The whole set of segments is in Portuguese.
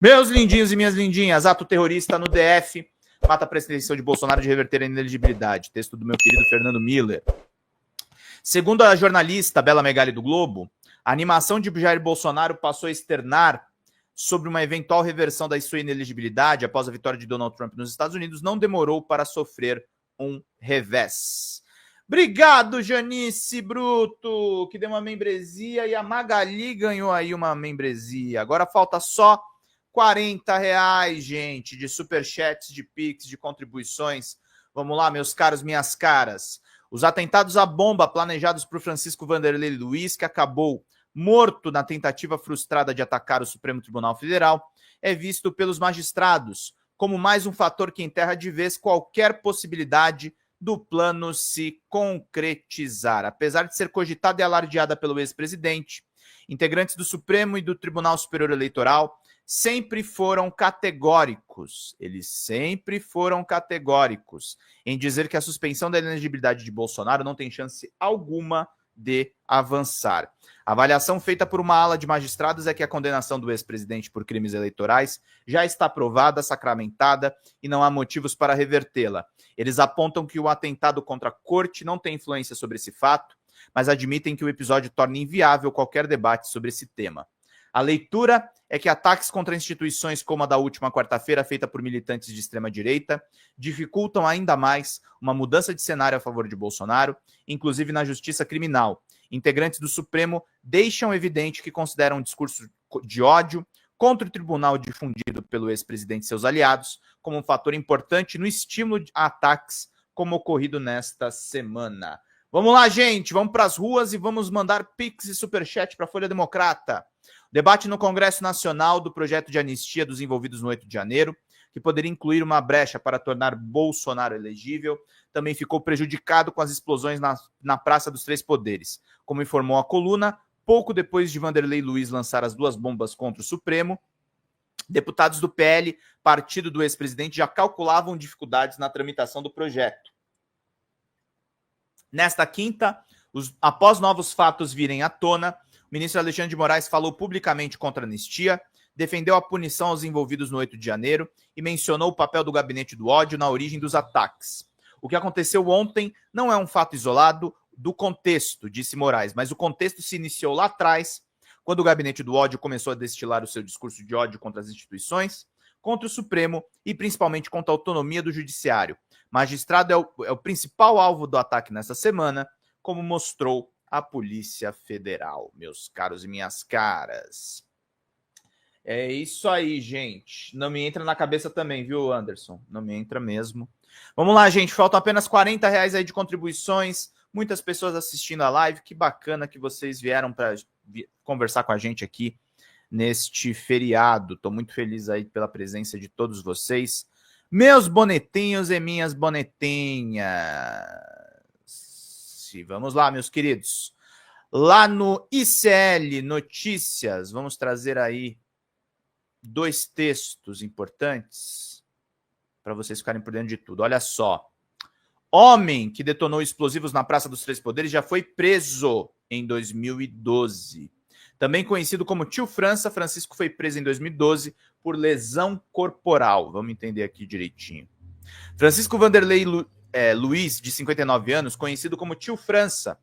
Meus lindinhos e minhas lindinhas, ato terrorista no DF mata a pretensão de Bolsonaro de reverter a inelegibilidade. Texto do meu querido Fernando Miller. Segundo a jornalista Bela Megali do Globo, a animação de Jair Bolsonaro passou a externar sobre uma eventual reversão da sua inelegibilidade após a vitória de Donald Trump nos Estados Unidos não demorou para sofrer um revés. Obrigado, Janice Bruto, que deu uma membresia, e a Magali ganhou aí uma membresia. Agora falta só R$40, gente, de superchats, de pix, de contribuições. Vamos lá, meus caros, minhas caras. Os atentados à bomba planejados por Francisco Vanderlei Luiz, que acabou morto na tentativa frustrada de atacar o Supremo Tribunal Federal, é visto pelos magistrados como mais um fator que enterra de vez qualquer possibilidade do plano se concretizar. Apesar de ser cogitada e alardeada pelo ex-presidente, integrantes do Supremo e do Tribunal Superior Eleitoral sempre foram categóricos, eles sempre foram categóricos em dizer que a suspensão da elegibilidade de Bolsonaro não tem chance alguma de avançar. A avaliação feita por uma ala de magistrados é que a condenação do ex-presidente por crimes eleitorais já está aprovada, sacramentada e não há motivos para revertê-la. Eles apontam que o atentado contra a corte não tem influência sobre esse fato, mas admitem que o episódio torna inviável qualquer debate sobre esse tema. A leitura é que ataques contra instituições como a da última quarta-feira, feita por militantes de extrema-direita, dificultam ainda mais uma mudança de cenário a favor de Bolsonaro, inclusive na justiça criminal. Integrantes do Supremo deixam evidente que consideram um discurso de ódio contra o tribunal difundido pelo ex-presidente e seus aliados como um fator importante no estímulo a ataques como ocorrido nesta semana. Vamos lá, gente, vamos para as ruas e vamos mandar pix e superchat para a Folha Democrata. Debate no Congresso Nacional do projeto de anistia dos envolvidos no 8 de janeiro, que poderia incluir uma brecha para tornar Bolsonaro elegível, também ficou prejudicado com as explosões na Praça dos Três Poderes. Como informou a coluna, pouco depois de Vanderlei Luiz lançar as duas bombas contra o Supremo, deputados do PL, partido do ex-presidente, já calculavam dificuldades na tramitação do projeto. Nesta quinta, após novos fatos virem à tona, o ministro Alexandre de Moraes falou publicamente contra a anistia, defendeu a punição aos envolvidos no 8 de janeiro e mencionou o papel do gabinete do ódio na origem dos ataques. O que aconteceu ontem não é um fato isolado do contexto, disse Moraes, mas o contexto se iniciou lá atrás, quando o gabinete do ódio começou a destilar o seu discurso de ódio contra as instituições, contra o Supremo e principalmente contra a autonomia do judiciário. Magistrado é o principal alvo do ataque nessa semana, como mostrou a Polícia Federal, meus caros e minhas caras. É isso aí, gente. Não me entra na cabeça também, viu, Anderson? Não me entra mesmo. Vamos lá, gente. Faltam apenas R$40 aí de contribuições. Muitas pessoas assistindo a live. Que bacana que vocês vieram para conversar com a gente aqui neste feriado. Estou muito feliz aí pela presença de todos vocês. Meus bonetinhos e minhas bonetinhas. Vamos lá, meus queridos. Lá no ICL Notícias, vamos trazer aí 2 textos importantes para vocês ficarem por dentro de tudo. Olha só. Homem que detonou explosivos na Praça dos Três Poderes já foi preso em 2012. Também conhecido como Tio França, Francisco foi preso em 2012 por lesão corporal. Vamos entender aqui direitinho. Francisco Vanderlei Luiz, de 59 anos, conhecido como Tio França,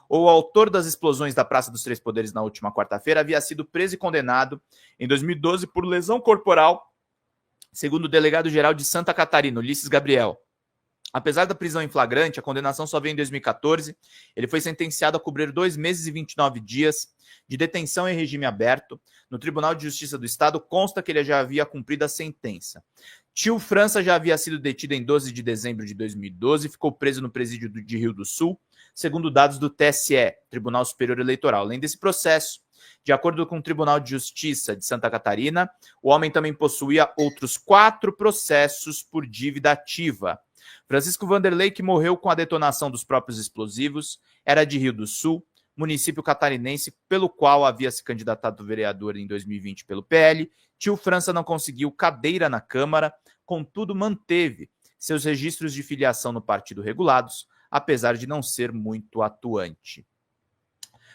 o autor das explosões da Praça dos Três Poderes na última quarta-feira, havia sido preso e condenado em 2012 por lesão corporal, segundo o delegado-geral de Santa Catarina, Ulisses Gabriel. Apesar da prisão em flagrante, a condenação só veio em 2014. Ele foi sentenciado a cobrir 2 meses e 29 dias de detenção em regime aberto. No Tribunal de Justiça do Estado consta que ele já havia cumprido a sentença. Tio França já havia sido detido em 12 de dezembro de 2012 e ficou preso no presídio de Rio do Sul, segundo dados do TSE, Tribunal Superior Eleitoral. Além desse processo, de acordo com o Tribunal de Justiça de Santa Catarina, o homem também possuía outros 4 processos por dívida ativa. Francisco Vanderlei, que morreu com a detonação dos próprios explosivos, era de Rio do Sul, município catarinense pelo qual havia se candidatado vereador em 2020 pelo PL. Tio França não conseguiu cadeira na Câmara, contudo manteve seus registros de filiação no partido regulados, apesar de não ser muito atuante.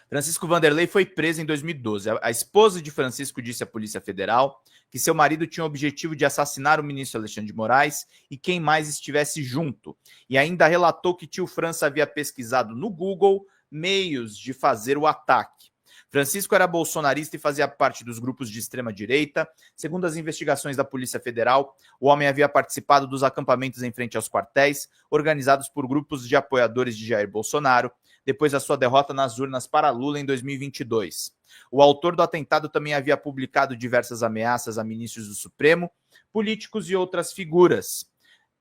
Francisco Vanderlei foi preso em 2012. A esposa de Francisco disse à Polícia Federal que seu marido tinha o objetivo de assassinar o ministro Alexandre de Moraes e quem mais estivesse junto. E ainda relatou que tio França havia pesquisado no Google meios de fazer o ataque. Francisco era bolsonarista e fazia parte dos grupos de extrema-direita. Segundo as investigações da Polícia Federal, o homem havia participado dos acampamentos em frente aos quartéis, organizados por grupos de apoiadores de Jair Bolsonaro, depois da sua derrota nas urnas para Lula em 2022. O autor do atentado também havia publicado diversas ameaças a ministros do Supremo, políticos e outras figuras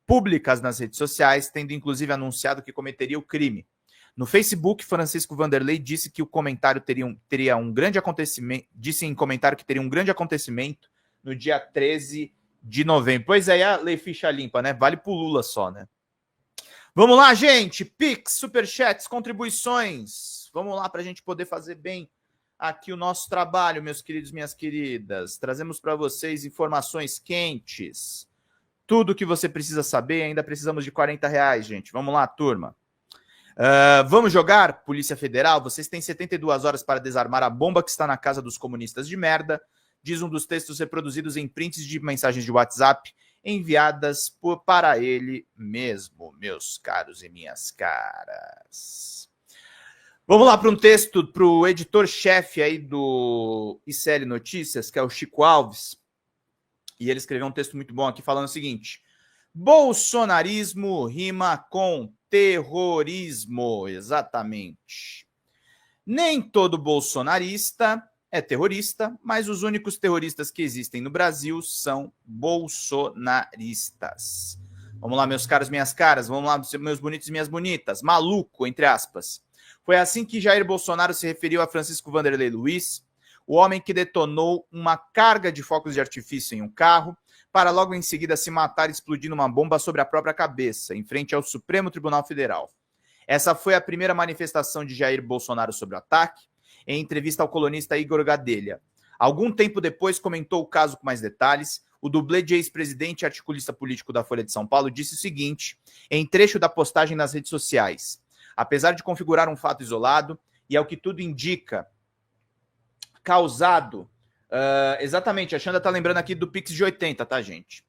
públicas nas redes sociais, tendo inclusive anunciado que cometeria o crime. No Facebook, Francisco Vanderlei disse que o comentário teria um grande acontecimento, disse em comentário que teria um grande acontecimento no dia 13 de novembro. Pois é, a lei ficha limpa, né? Vale pro Lula só, né? Vamos lá, gente. Pix, superchats, contribuições. Vamos lá para a gente poder fazer bem aqui o nosso trabalho, meus queridos, minhas queridas. Trazemos para vocês informações quentes. Tudo que você precisa saber. Ainda precisamos de R$40, gente. Vamos lá, turma. Vamos jogar, Polícia Federal? Vocês têm 72 horas para desarmar a bomba que está na casa dos comunistas de merda, diz um dos textos reproduzidos em prints de mensagens de WhatsApp enviadas para ele mesmo, meus caros e minhas caras. Vamos lá para um texto para o editor-chefe aí do ICL Notícias, que é o Chico Alves, e ele escreveu um texto muito bom aqui falando o seguinte: bolsonarismo rima com terrorismo, exatamente. Nem todo bolsonarista é terrorista, mas os únicos terroristas que existem no Brasil são bolsonaristas. Vamos lá, meus caros, minhas caras, vamos lá, meus bonitos e minhas bonitas. Maluco, entre aspas. Foi assim que Jair Bolsonaro se referiu a Francisco Vanderlei Luiz, o homem que detonou uma carga de focos de artifício em um carro, para logo em seguida se matar explodindo uma bomba sobre a própria cabeça, em frente ao Supremo Tribunal Federal. Essa foi a primeira manifestação de Jair Bolsonaro sobre o ataque, em entrevista ao colunista Igor Gadelha. Algum tempo depois comentou o caso com mais detalhes. O dublê de ex-presidente e articulista político da Folha de São Paulo disse o seguinte, em trecho da postagem nas redes sociais: apesar de configurar um fato isolado, e ao que tudo indica, causado... exatamente, a Xanda tá lembrando aqui do Pix de 80, tá, gente?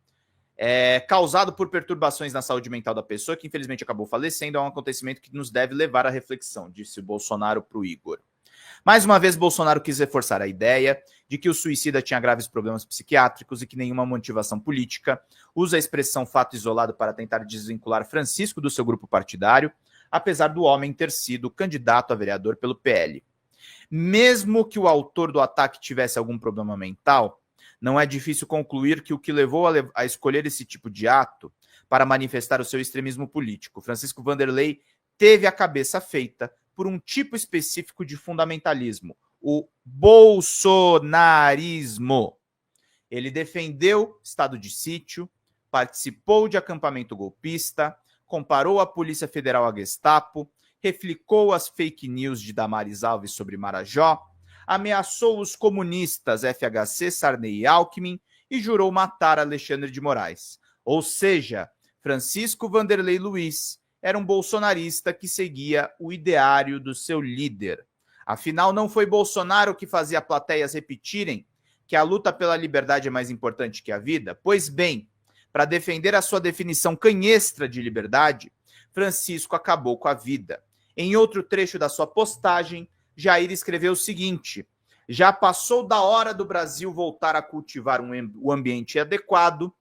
Causado por perturbações na saúde mental da pessoa, que infelizmente acabou falecendo, é um acontecimento que nos deve levar à reflexão, disse o Bolsonaro pro Igor. Mais uma vez, Bolsonaro quis reforçar a ideia de que o suicida tinha graves problemas psiquiátricos e que nenhuma motivação política. Usa a expressão fato isolado para tentar desvincular Francisco do seu grupo partidário, apesar do homem ter sido candidato a vereador pelo PL. Mesmo que o autor do ataque tivesse algum problema mental, não é difícil concluir que o que levou a escolher esse tipo de ato para manifestar o seu extremismo político. Francisco Vanderlei teve a cabeça feita por um tipo específico de fundamentalismo, o bolsonarismo. Ele defendeu estado de sítio, participou de acampamento golpista, comparou a Polícia Federal à Gestapo, replicou as fake news de Damares Alves sobre Marajó, ameaçou os comunistas FHC, Sarney e Alckmin e jurou matar Alexandre de Moraes. Ou seja, Francisco Vanderlei Luiz era um bolsonarista que seguia o ideário do seu líder. Afinal, não foi Bolsonaro que fazia plateias repetirem que a luta pela liberdade é mais importante que a vida? Pois bem, para defender a sua definição canhestra de liberdade, Francisco acabou com a vida. Em outro trecho da sua postagem, Jair escreveu o seguinte: já passou da hora do Brasil voltar a cultivar um ambiente adequado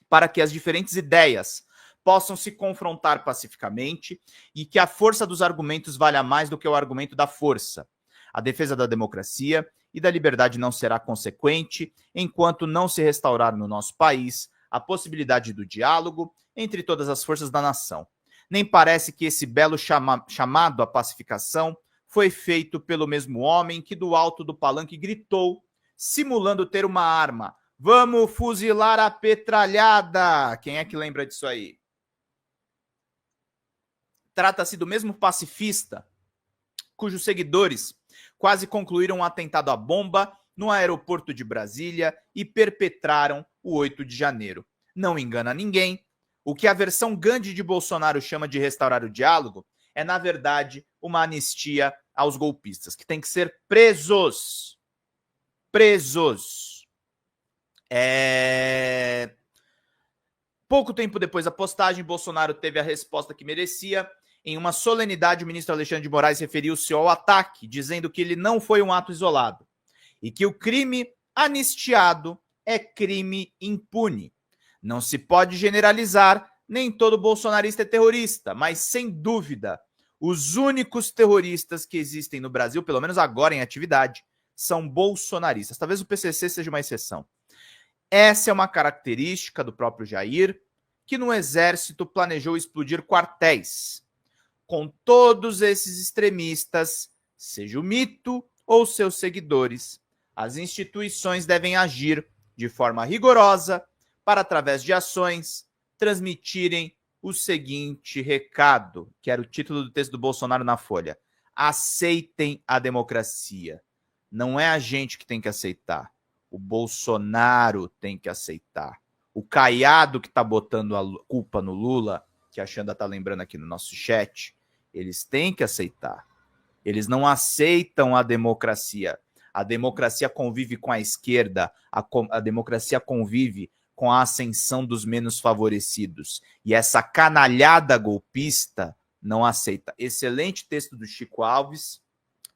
para que as diferentes ideias possam se confrontar pacificamente e que a força dos argumentos valha mais do que o argumento da força. A defesa da democracia e da liberdade não será consequente enquanto não se restaurar no nosso país a possibilidade do diálogo entre todas as forças da nação. Nem parece que esse belo chamado à pacificação foi feito pelo mesmo homem que do alto do palanque gritou, simulando ter uma arma: vamos fuzilar a petralhada! Quem é que lembra disso aí? Trata-se do mesmo pacifista cujos seguidores quase concluíram um atentado à bomba no aeroporto de Brasília e perpetraram o 8 de janeiro. Não engana ninguém. O que a versão Gandhi de Bolsonaro chama de restaurar o diálogo é, na verdade, uma anistia aos golpistas, que têm que ser presos. Presos. Pouco tempo depois da postagem, Bolsonaro teve a resposta que merecia. Em uma solenidade, o ministro Alexandre de Moraes referiu-se ao ataque, dizendo que ele não foi um ato isolado e que o crime anistiado é crime impune. Não se pode generalizar, nem todo bolsonarista é terrorista, mas sem dúvida, os únicos terroristas que existem no Brasil, pelo menos agora em atividade, são bolsonaristas. Talvez o PCC seja uma exceção. Essa é uma característica do próprio Jair, que no Exército planejou explodir quartéis. Com todos esses extremistas, seja o mito ou seus seguidores, as instituições devem agir de forma rigorosa para, através de ações, transmitirem o seguinte recado, que era o título do texto do Bolsonaro na Folha: aceitem a democracia. Não é a gente que tem que aceitar. O Bolsonaro tem que aceitar. O Caiado que está botando a culpa no Lula, que a Xanda está lembrando aqui no nosso chat, eles têm que aceitar. Eles não aceitam a democracia. A democracia convive com a esquerda, a democracia convive com a ascensão dos menos favorecidos. E essa canalhada golpista não aceita. Excelente texto do Chico Alves,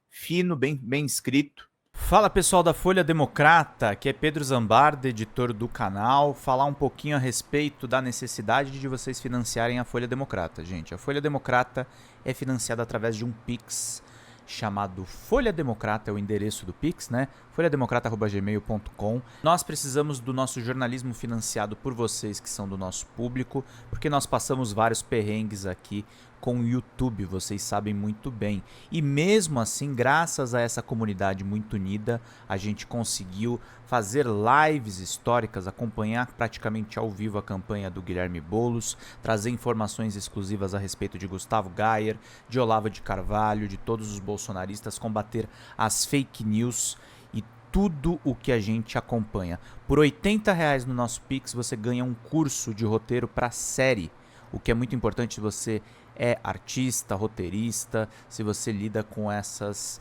fino, bem escrito. Fala pessoal da Folha Democrata, aqui é Pedro Zambarda, editor do canal, falar um pouquinho a respeito da necessidade de vocês financiarem a Folha Democrata, gente. A Folha Democrata é financiada através de um Pix chamado Folha Democrata, é o endereço do Pix, né? folhademocrata@gmail.com. Nós precisamos do nosso jornalismo financiado por vocês que são do nosso público, porque nós passamos vários perrengues aqui com o YouTube, vocês sabem muito bem. E mesmo assim, graças a essa comunidade muito unida, a gente conseguiu fazer lives históricas, acompanhar praticamente ao vivo a campanha do Guilherme Boulos, trazer informações exclusivas a respeito de Gustavo Gayer, de Olavo de Carvalho, de todos os bolsonaristas, combater as fake news e tudo o que a gente acompanha. Por R$80 no nosso Pix, você ganha um curso de roteiro para série, o que é muito importante se você é artista, roteirista, se você lida com essas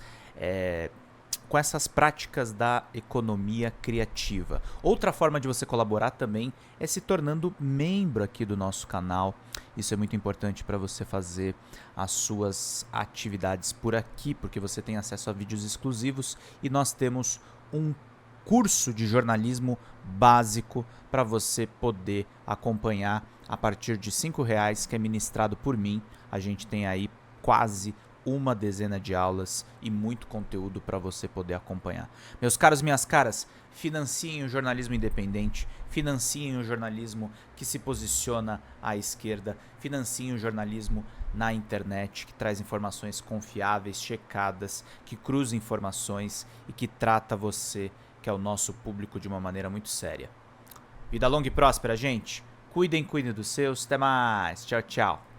práticas da economia criativa. Outra forma de você colaborar também é se tornando membro aqui do nosso canal. Isso é muito importante para você fazer as suas atividades por aqui, porque você tem acesso a vídeos exclusivos e nós temos um curso de jornalismo básico para você poder acompanhar a partir de R$5, que é ministrado por mim. A gente tem aí quase uma dezena de aulas e muito conteúdo para você poder acompanhar. Meus caros, minhas caras, financiem o jornalismo independente, financiem o jornalismo que se posiciona à esquerda, financiem o jornalismo na internet, que traz informações confiáveis, checadas, que cruza informações e que trata você, que é o nosso público, de uma maneira muito séria. Vida longa e próspera, gente. Cuidem dos seus. Até mais. Tchau, tchau.